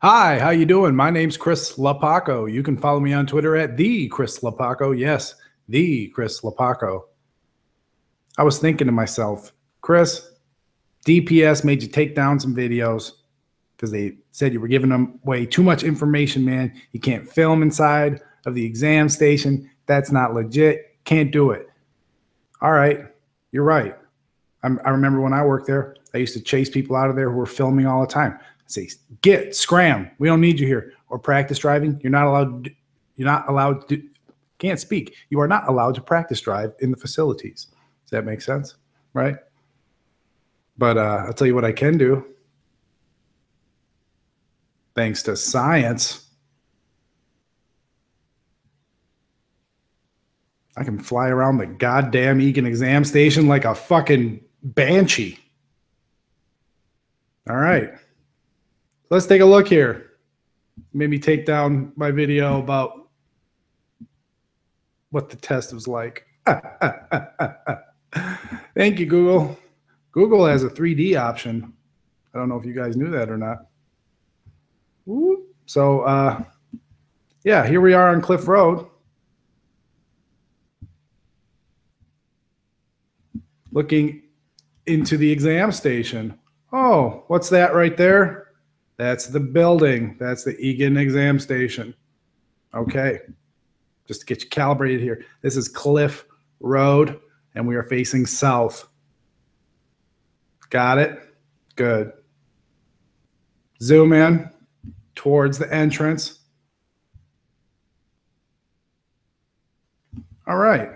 Hi, how you doing? My name's Chris Lapaco. You can follow me on Twitter at the Chris Lapaco. Yes, the Chris Lapaco. I was thinking to myself, Chris, DPS made you take down some videos because they said you were giving them away too much information, man. You can't film inside of the exam station. That's not legit. Can't do it. All right, you're right. I remember when I worked there, I used to chase people out of there who were filming all the time. I'd say, scram. We don't need you here. Or practice driving. You're not allowed. You're not allowed to. Can't speak. You are not allowed to practice drive in the facilities. Does that make sense? Right? But I'll tell you what I can do. Thanks to science, I can fly around the goddamn Eagan exam station like a fucking banshee. All right. Let's take a look here. Maybe take down my video about what the test was like. Thank you, Google. Google has a 3D option. I don't know if you guys knew that or not. So, yeah, here we are on Cliff Road. Looking into the exam station. Oh, what's that right there? That's the building. That's the Eagan exam station. Okay. Just to get you calibrated here. This is Cliff Road, and we are facing south. Got it? Good. Zoom in towards the entrance. All right.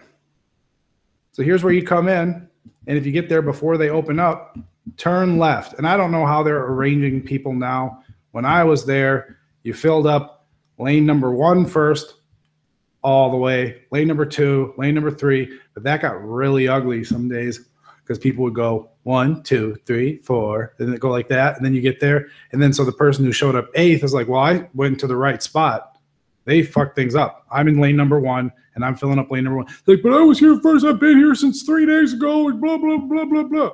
So here's where you come in, and if you get there before they open up, turn left. And I don't know how they're arranging people now. When I was there, you filled up lane number 1 first, all the way, lane number 2, lane number 3, but that got really ugly some days because people would go 1, 2, 3, 4, and then go like that, and then you get there, and then so the person who showed up 8th is like, well, I went to the right spot. They fucked things up. I'm in lane number 1, and I'm filling up lane number 1. They're like, but I was here first. I've been here since 3 days ago, and blah, blah, blah, blah, blah.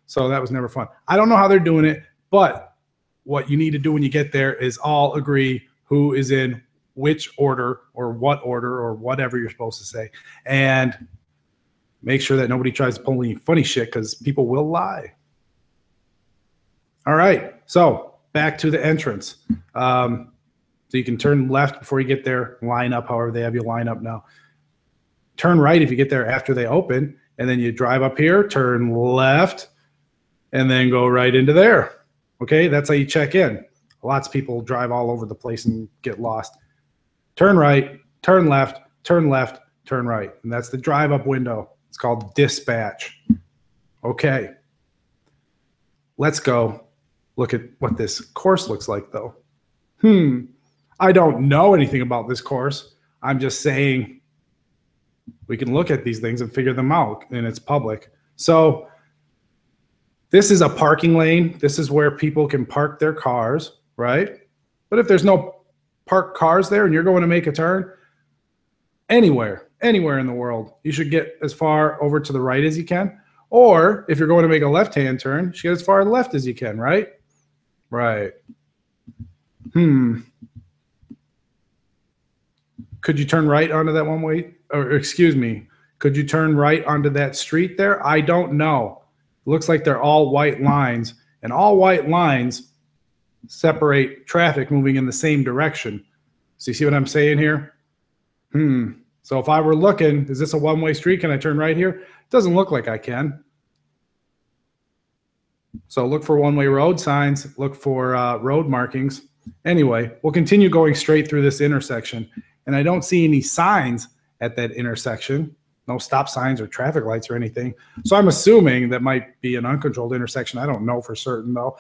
So that was never fun. I don't know how they're doing it, but what you need to do when you get there is all agree who is in which order or whatever you're supposed to say, and make sure that nobody tries to pull any funny shit because people will lie. All right, so back to the entrance. So you can turn left before you get there, line up however they have you line up now. Turn right if you get there after they open, and then you drive up here, turn left, and then go right into there. Okay, that's how you check in. Lots of people drive all over the place and get lost. Turn right, turn left, turn left, turn right. And that's the drive up window. It's called dispatch. Okay. Let's go look at what this course looks like though. I don't know anything about this course. I'm just saying we can look at these things and figure them out, and it's public. So this is a parking lane. This is where people can park their cars, right? But if there's no parked cars there and you're going to make a turn, anywhere in the world, you should get as far over to the right as you can. Or if you're going to make a left-hand turn, you should get as far left as you can, right? Right. Could you turn right onto that one way? Or excuse me, could you turn right onto that street there? I don't know. Looks like they're all white lines, and all white lines separate traffic moving in the same direction. So you see what I'm saying here? So if I were looking, is this a one-way street? Can I turn right here? It doesn't look like I can. So look for one-way road signs, look for road markings. Anyway, we'll continue going straight through this intersection, and I don't see any signs at that intersection. No stop signs or traffic lights or anything. So I'm assuming that might be an uncontrolled intersection. I don't know for certain though.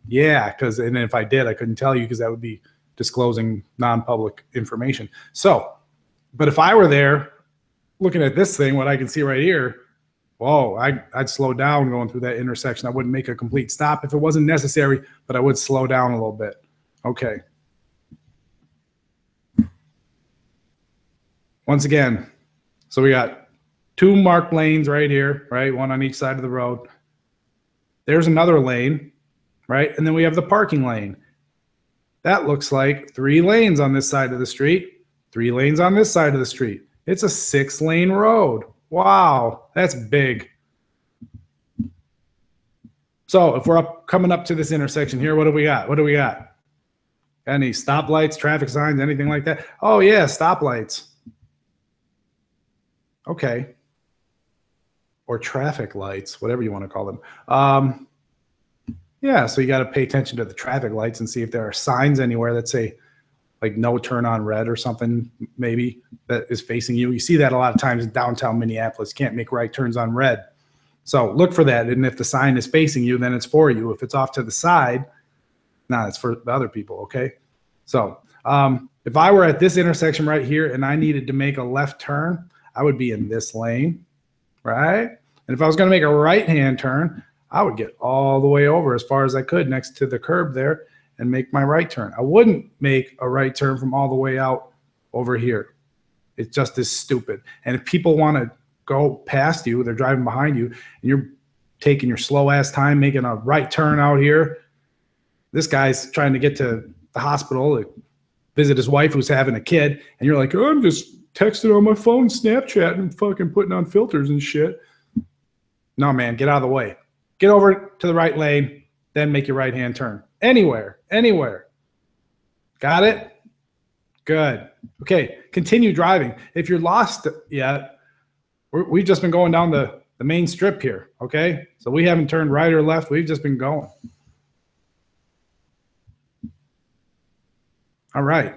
Yeah, because and if I did, I couldn't tell you because that would be disclosing non-public information. So, but if I were there looking at this thing, what I can see right here, whoa, I'd slow down going through that intersection. I wouldn't make a complete stop if it wasn't necessary, but I would slow down a little bit. Okay. Once again, so we got 2 marked lanes right here, right? One on each side of the road. There's another lane, right? And then we have the parking lane. That looks like 3 lanes on this side of the street, 3 lanes on this side of the street. It's a 6-lane road. Wow, that's big. So if we're coming up to this intersection here, what do we got? What do we got? Any stoplights, traffic signs, anything like that? Oh, yeah, stoplights. Okay. Or traffic lights, whatever you want to call them. Yeah, so you got to pay attention to the traffic lights and see if there are signs anywhere that say, like, no turn on red or something, maybe, that is facing you. You see that a lot of times in downtown Minneapolis. Can't make right turns on red. So look for that. And if the sign is facing you, then it's for you. If it's off to the side, it's for the other people, okay? So if I were at this intersection right here and I needed to make a left turn, I would be in this lane, right? And if I was going to make a right-hand turn, I would get all the way over as far as I could next to the curb there and make my right turn. I wouldn't make a right turn from all the way out over here. It just is stupid. And if people want to go past you, they're driving behind you, and you're taking your slow-ass time making a right turn out here, this guy's trying to get to the hospital to visit his wife who's having a kid, and you're like, oh, I'm just texting on my phone, Snapchat, and fucking putting on filters and shit. No, man, get out of the way. Get over to the right lane, then make your right-hand turn. Anywhere. Got it? Good. Okay, continue driving. If you're lost yet, we've just been going down the main strip here, okay? So we haven't turned right or left. We've just been going. All right.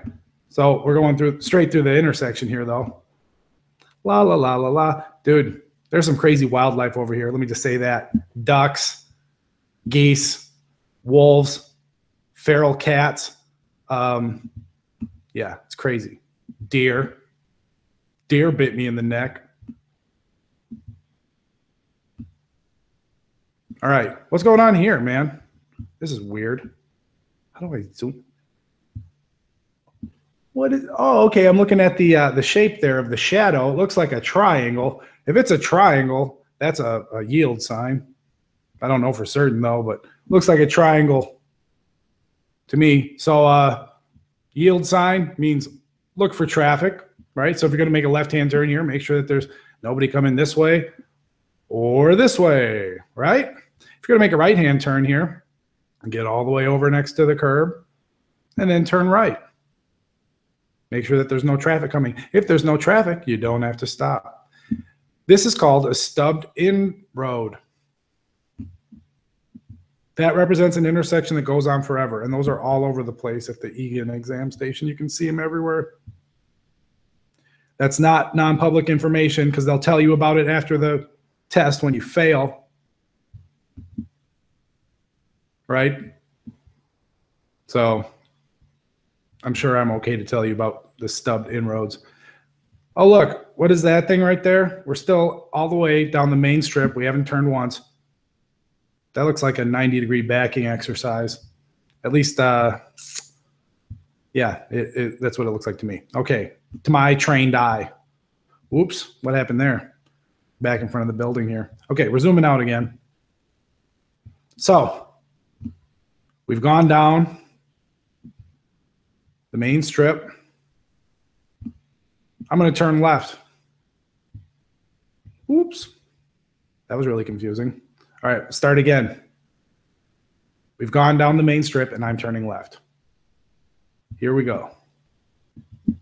So we're going straight through the intersection here, though. La, la, la, la, la. Dude, there's some crazy wildlife over here. Let me just say that. Ducks, geese, wolves, feral cats. Yeah, it's crazy. Deer. Deer bit me in the neck. All right. What's going on here, man? This is weird. How do I zoom? What is? Oh, okay. I'm looking at the shape there of the shadow. It looks like a triangle. If it's a triangle, that's a yield sign. I don't know for certain though, but looks like a triangle to me. So yield sign means look for traffic, right? So if you're going to make a left-hand turn here, make sure that there's nobody coming this way or this way, right? If you're going to make a right-hand turn here, get all the way over next to the curb and then turn right. Make sure that there's no traffic coming. If there's no traffic, you don't have to stop. This is called a stubbed-in road. That represents an intersection that goes on forever, and those are all over the place at the Eagan exam station. You can see them everywhere. That's not non-public information because they'll tell you about it after the test when you fail. Right? So I'm sure I'm okay to tell you about the stubbed inroads. Oh, look, what is that thing right there? We're still all the way down the main strip. We haven't turned once. That looks like a 90-degree backing exercise. At least, yeah, that's what it looks like to me. Okay, to my trained eye. Whoops, what happened there? Back in front of the building here. Okay, we're zooming out again. So we've gone down the main strip. I'm going to turn left. Oops. That was really confusing. All right, start again. We've gone down the main strip and I'm turning left. Here we go.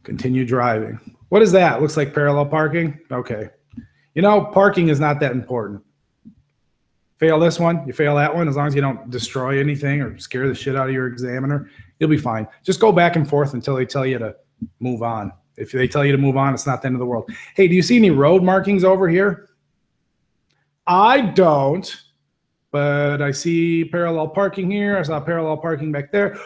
Continue driving. What is that? Looks like parallel parking. Okay. You know, parking is not that important. Fail this one, you fail that one. As long as you don't destroy anything or scare the shit out of your examiner, you'll be fine. Just go back and forth until they tell you to move on. If they tell you to move on, it's not the end of the world. Hey, do you see any road markings over here? I don't, but I see parallel parking here. I saw parallel parking back there.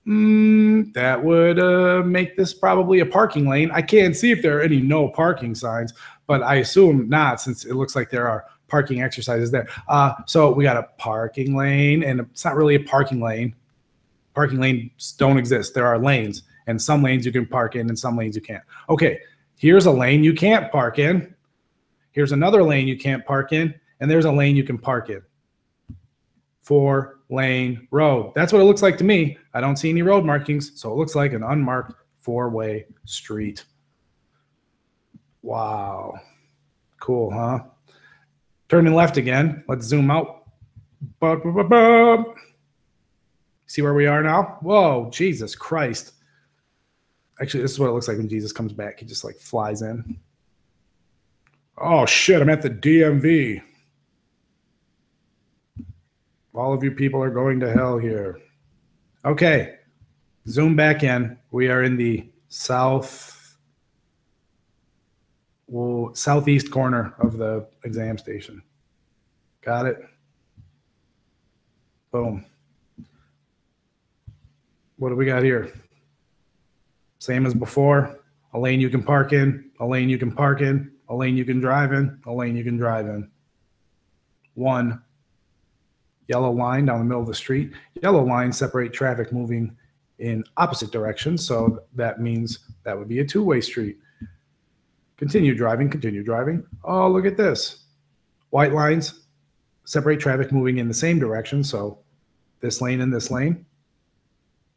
That would make this probably a parking lane. I can't see if there are any no parking signs, but I assume not, since it looks like there are parking exercises there. So we got a parking lane, and it's not really a parking lane. Parking lanes don't exist. There are lanes, and some lanes you can park in and some lanes you can't. Okay, here's a lane you can't park in. Here's another lane you can't park in, and there's a lane you can park in. For lane road. That's what it looks like to me. I don't see any road markings, so it looks like an unmarked 4-way street. Wow. Cool, huh? Turning left again. Let's zoom out. See where we are now? Whoa, Jesus Christ. Actually, this is what it looks like when Jesus comes back. He just like flies in. Oh, shit, I'm at the DMV. All of you people are going to hell here. Okay, zoom back in. We are in the southeast corner of the exam station. Got it? Boom. What do we got here? Same as before. A lane you can park in, a lane you can park in, a lane you can drive in, a lane you can drive in. One yellow line down the middle of the street. Yellow lines separate traffic moving in opposite directions, so that means that would be a 2-way street. Continue driving, continue driving. Oh, look at this. White lines separate traffic moving in the same direction, so this lane and this lane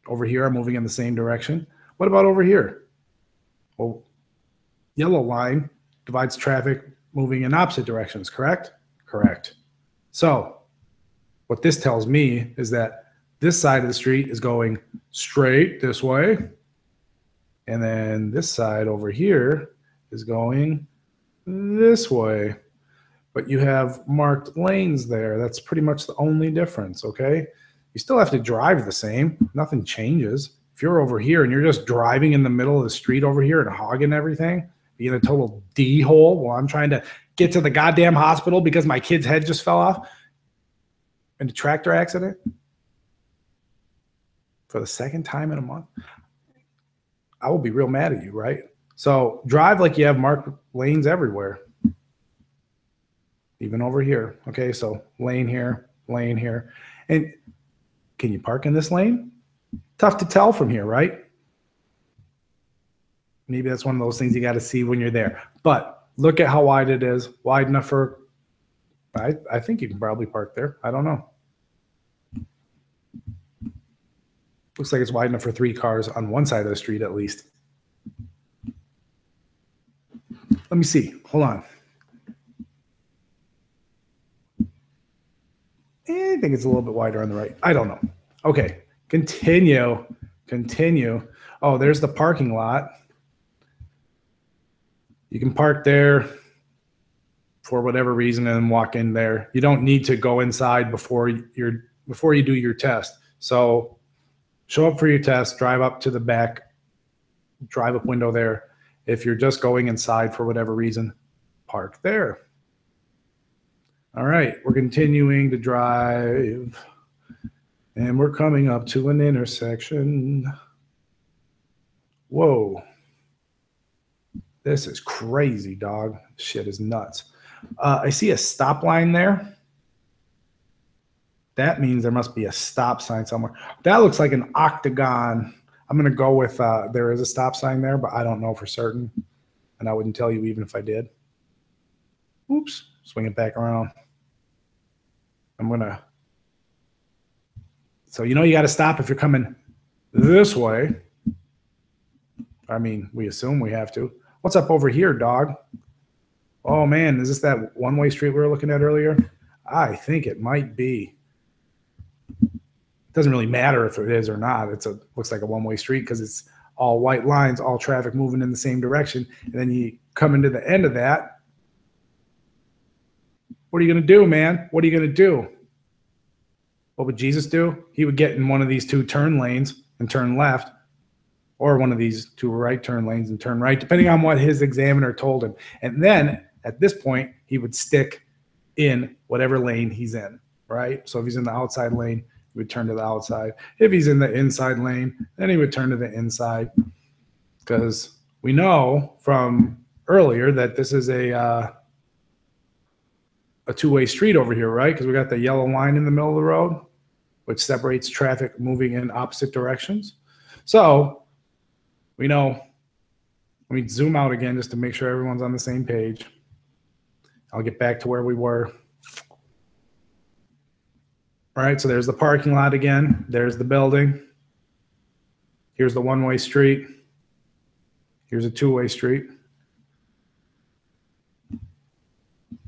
over here are moving in the same direction. What about over here? Well, yellow line divides traffic moving in opposite directions, correct? Correct. So what this tells me is that this side of the street is going straight this way, and then this side over here is going this way. But you have marked lanes there. That's pretty much the only difference, okay? You still have to drive the same. Nothing changes. If you're over here and you're just driving in the middle of the street over here and hogging everything, being a total D-hole while I'm trying to get to the goddamn hospital because my kid's head just fell off in a tractor accident for the second time in a month, I will be real mad at you, right? So drive like you have marked lanes everywhere. Even over here. Okay, so lane here, lane here. And can you park in this lane? Tough to tell from here, right? Maybe that's one of those things you got to see when you're there. But look at how wide it is. Wide enough for, I think you can probably park there. I don't know. Looks like it's wide enough for 3 cars on one side of the street at least. Let me see. Hold on. I think it's a little bit wider on the right. I don't know. Okay. Continue. Oh, there's the parking lot. You can park there for whatever reason and walk in there. You don't need to go inside before you do your test. So show up for your test, drive up to the back, drive up window there. If you're just going inside for whatever reason, park there. All right, we're continuing to drive, and we're coming up to an intersection. Whoa. This is crazy, dog. Shit is nuts. I see a stop line there. That means there must be a stop sign somewhere. That looks like an octagon. I'm going to go with there is a stop sign there, but I don't know for certain, and I wouldn't tell you even if I did. Oops, swing it back around. I'm going to. So you know you got to stop if you're coming this way. I mean, we assume we have to. What's up over here, dog? Oh, man, is this that one-way street we were looking at earlier? I think it might be. It doesn't really matter if it is or not. Looks like a one-way street because it's all white lines, all traffic moving in the same direction. And then you come into the end of that. What are you going to do, man? What are you going to do? What would Jesus do? He would get in one of these 2 turn lanes and turn left, or one of these 2 right turn lanes and turn right, depending on what his examiner told him. And then at this point, he would stick in whatever lane he's in, right? So if he's in the outside lane, he would turn to the outside. If he's in the inside lane, then he would turn to the inside. Because we know from earlier that this is a 2-way street over here, right? Because we got the yellow line in the middle of the road, which separates traffic moving in opposite directions. So we know, let me zoom out again just to make sure everyone's on the same page. I'll get back to where we were. All right, so there's the parking lot again. There's the building. Here's the one-way street. Here's a two-way street.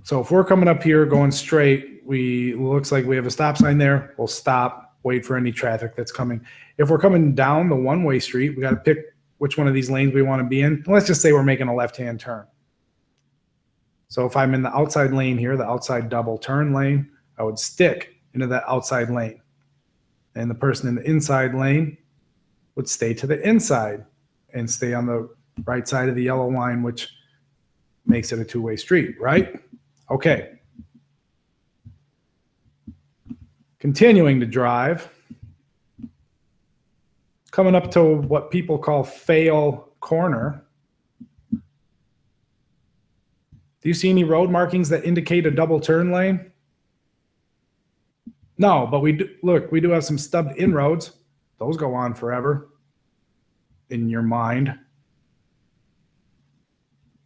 So if we're coming up here going straight, looks like we have a stop sign there. We'll stop, wait for any traffic that's coming. If we're coming down the one-way street, we got to pick which one of these lanes we want to be in. Let's just say we're making a left-hand turn. So if I'm in the outside lane here, the outside double turn lane, I would stick into that outside lane. And the person in the inside lane would stay to the inside and stay on the right side of the yellow line, which makes it a two-way street, right? Okay. Continuing to drive. Coming up to what people call fail corner. Do you see any road markings that indicate a double turn lane? No, but we do have some stubbed inroads. Those go on forever in your mind.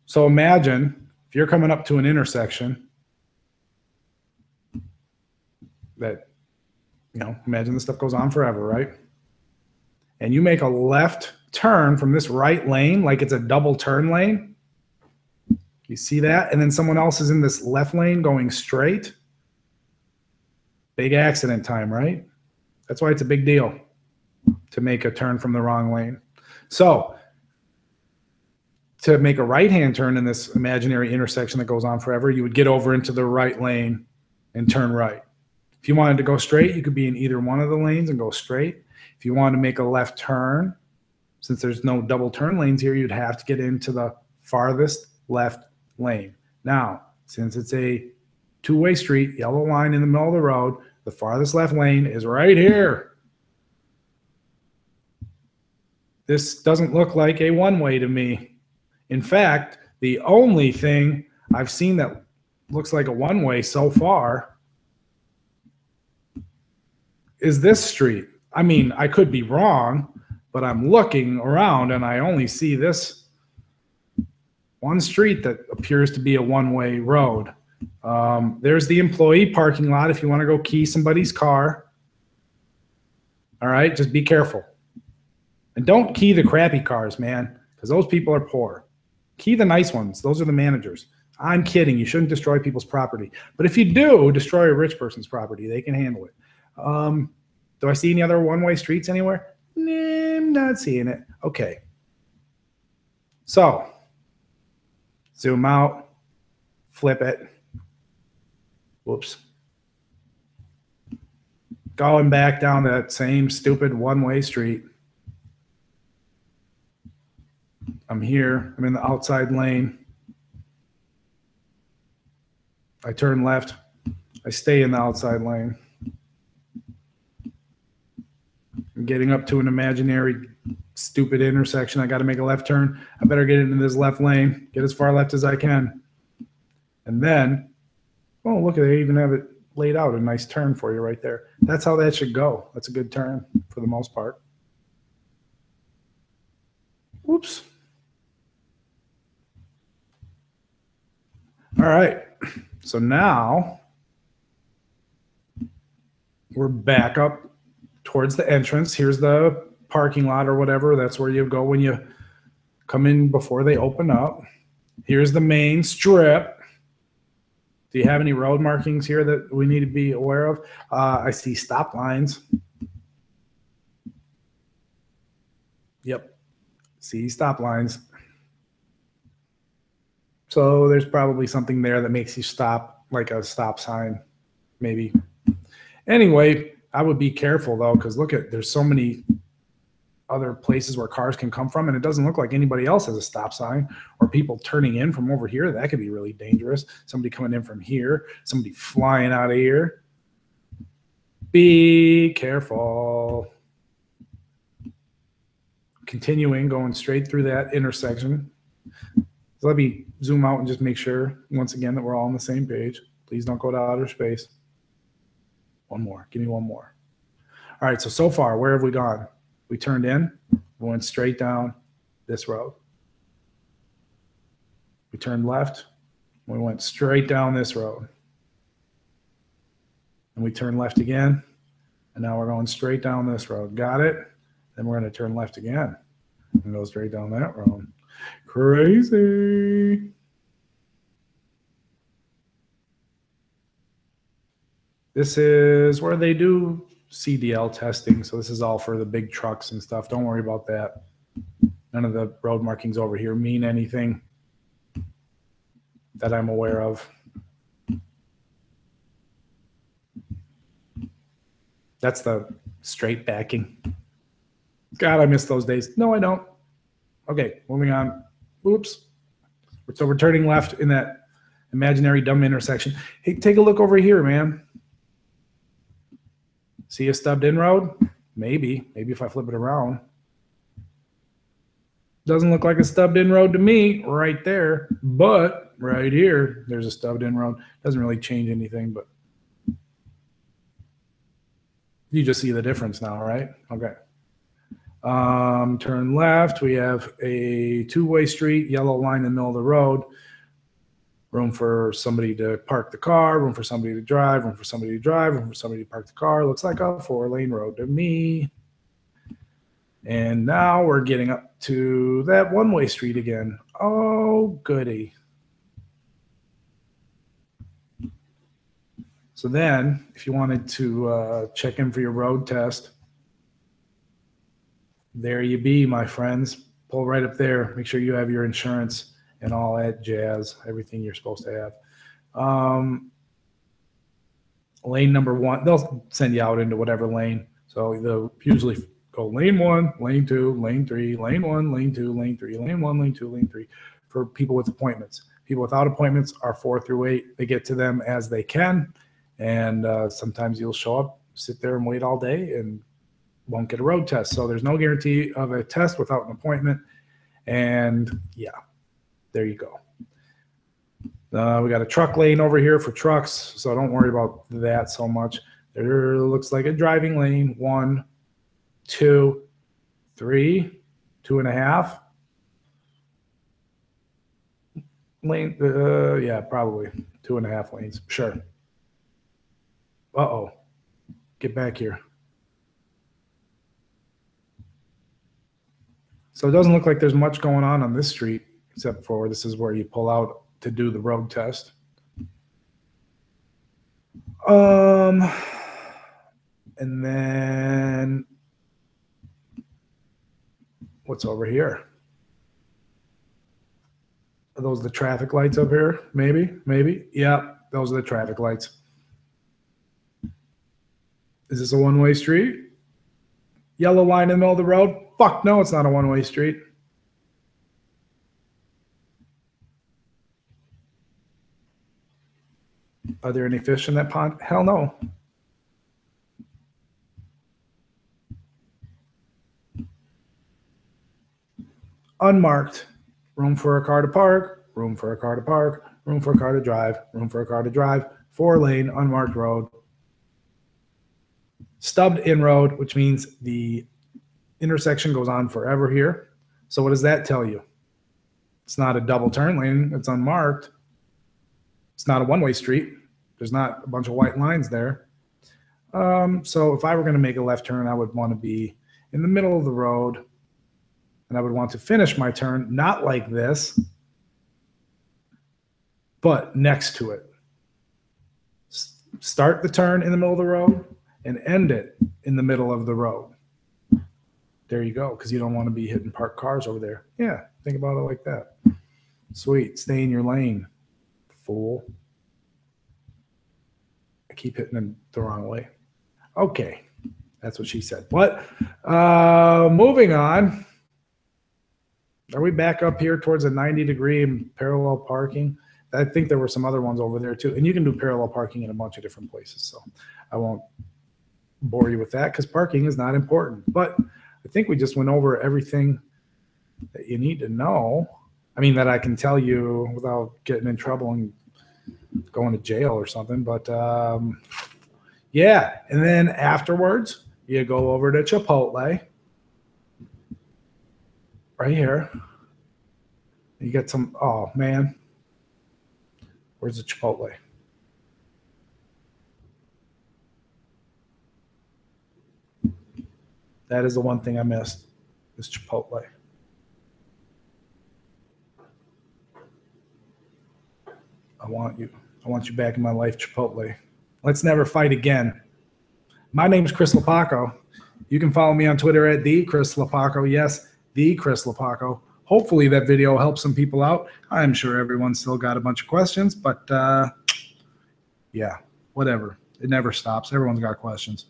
So imagine if you're coming up to an intersection that, imagine this stuff goes on forever, right? And you make a left turn from this right lane like it's a double turn lane. You see that? And then someone else is in this left lane going straight. Big accident time, right? That's why it's a big deal to make a turn from the wrong lane. So to make a right-hand turn in this imaginary intersection that goes on forever, you would get over into the right lane and turn right. If you wanted to go straight, you could be in either one of the lanes and go straight. If you wanted to make a left turn, since there's no double turn lanes here, you'd have to get into the farthest left lane. Now, since it's a two-way street, yellow line in the middle of the road, the farthest left lane is right here. This doesn't look like a one-way to me. In fact, the only thing I've seen that looks like a one-way so far is this street. I mean, I could be wrong, but I'm looking around and I only see this one street that appears to be a one-way road. There's the employee parking lot if you want to go key somebody's car. All right, just be careful. And don't key the crappy cars, man, because those people are poor. Key the nice ones. Those are the managers. I'm kidding. You shouldn't destroy people's property. But if you do destroy a rich person's property, they can handle it. Do I see any other one-way streets anywhere? Nah, I'm not seeing it. Okay. So, zoom out, flip it. Whoops. Going back down that same stupid one-way street. I'm here. I'm in the outside lane. I turn left. I stay in the outside lane. I'm getting up to an imaginary stupid intersection. I got to make a left turn. I better get into this left lane, get as far left as I can. And then, oh, look, they even have it laid out, a nice turn for you right there. That's how that should go. That's a good turn for the most part. Whoops. All right. So now we're back up towards the entrance. Here's the parking lot or whatever. That's where you go when you come in before they open up. Here's the main strip. Do you have any road markings here that we need to be aware of? I see stop lines. Yep. See stop lines. So there's probably something there that makes you stop, like a stop sign, maybe. Anyway, I would be careful though, because look at, there's so many other places where cars can come from, and it doesn't look like anybody else has a stop sign, or people turning in from over here. That could be really dangerous. Somebody coming in from here, somebody flying out of here. Be careful. Continuing, going straight through that intersection. So let me zoom out and just make sure, once again, that we're all on the same page. Please don't go to outer space. One more. Give me one more. All right, so far, where have we gone? We turned in. We went straight down this road. We turned left. We went straight down this road. And we turned left again. And now we're going straight down this road. Got it? Then we're going to turn left again and go straight down that road. Crazy. This is where they do CDL testing. So this is all for the big trucks and stuff. Don't worry about that. None of the road markings over here mean anything that I'm aware of. That's the straight backing. God, I miss those days. No, I don't. Okay, moving on. Oops. So we're turning left in that imaginary dumb intersection. Hey, take a look over here, man. See a stubbed in road? Maybe if I flip it around. Doesn't look like a stubbed in road to me right there, but right here, there's a stubbed in road. Doesn't really change anything, but you just see the difference now, right? Okay. Turn left. We have a two-way street, yellow line in the middle of the road. Room for somebody to park the car, room for somebody to drive, room for somebody to drive, room for somebody to park the car. Looks like a 4-lane road to me. And now we're getting up to that one-way street again. Oh, goody. So then, if you wanted to check in for your road test, there you be, my friends. Pull right up there. Make sure you have your insurance and all that jazz, everything you're supposed to have. Lane number 1, they'll send you out into whatever lane. So they'll usually go lane 1, lane 2, lane 3, lane 1, lane 2, lane 3, lane 1, lane 2, lane 3 for people with appointments. People without appointments are 4 through 8. They get to them as they can. And sometimes you'll show up, sit there and wait all day and won't get a road test. So there's no guarantee of a test without an appointment. And yeah, there you go. We got a truck lane over here for trucks, so don't worry about that so much. There looks like a driving lane. 1, 2, 3, 2.5. Lane, yeah, probably 2.5 lanes. Sure. Uh-oh. Get back here. So it doesn't look like there's much going on this street, except for this is where you pull out to do the road test. And then what's over here? Are those the traffic lights up here? Maybe. Yeah, those are the traffic lights. Is this a one-way street? Yellow line in the middle of the road? Fuck no, it's not a one-way street. Are there any fish in that pond? Hell no. Unmarked. Room for a car to park, room for a car to park, room for a car to drive, room for a car to drive, 4-lane, unmarked road. Stubbed in road, which means the intersection goes on forever here. So what does that tell you? It's not a double turn lane. It's unmarked. It's not a one-way street. There's not a bunch of white lines there. So if I were going to make a left turn, I would want to be in the middle of the road, and I would want to finish my turn not like this, but next to it. Start the turn in the middle of the road and end it in the middle of the road. There you go, because you don't want to be hitting parked cars over there. Yeah, think about it like that. Sweet. Stay in your lane, fool. I keep hitting them the wrong way. Okay, that's what she said. What? Moving on. Are we back up here towards a 90-degree parallel parking? I think there were some other ones over there too. And you can do parallel parking in a bunch of different places. So I won't bore you with that because parking is not important. But I think we just went over everything that you need to know. I mean, that I can tell you without getting in trouble and going to jail or something. But yeah. And then afterwards, you go over to Chipotle. Right here. You get some, oh man. Where's the Chipotle? That is the one thing I missed, is Chipotle. I want you back in my life, Chipotle. Let's never fight again. My name's Chris Lopaco. You can follow me on Twitter at @TheChrisLopaco. Yes, @TheChrisLopaco. Hopefully that video helps some people out. I'm sure everyone's still got a bunch of questions, but yeah, whatever. It never stops. Everyone's got questions.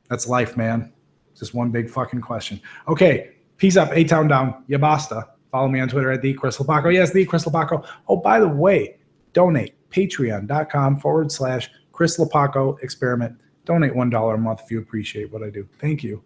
That's life, man. Just one big fucking question. Okay, peace up. A-Town down. Ya basta. Follow me on Twitter at @TheChrisLopaco. Yes, @TheChrisLopaco. Oh, by the way, donate. Patreon.com/Chris Lopaco experiment. Donate $1 a month if you appreciate what I do. Thank you.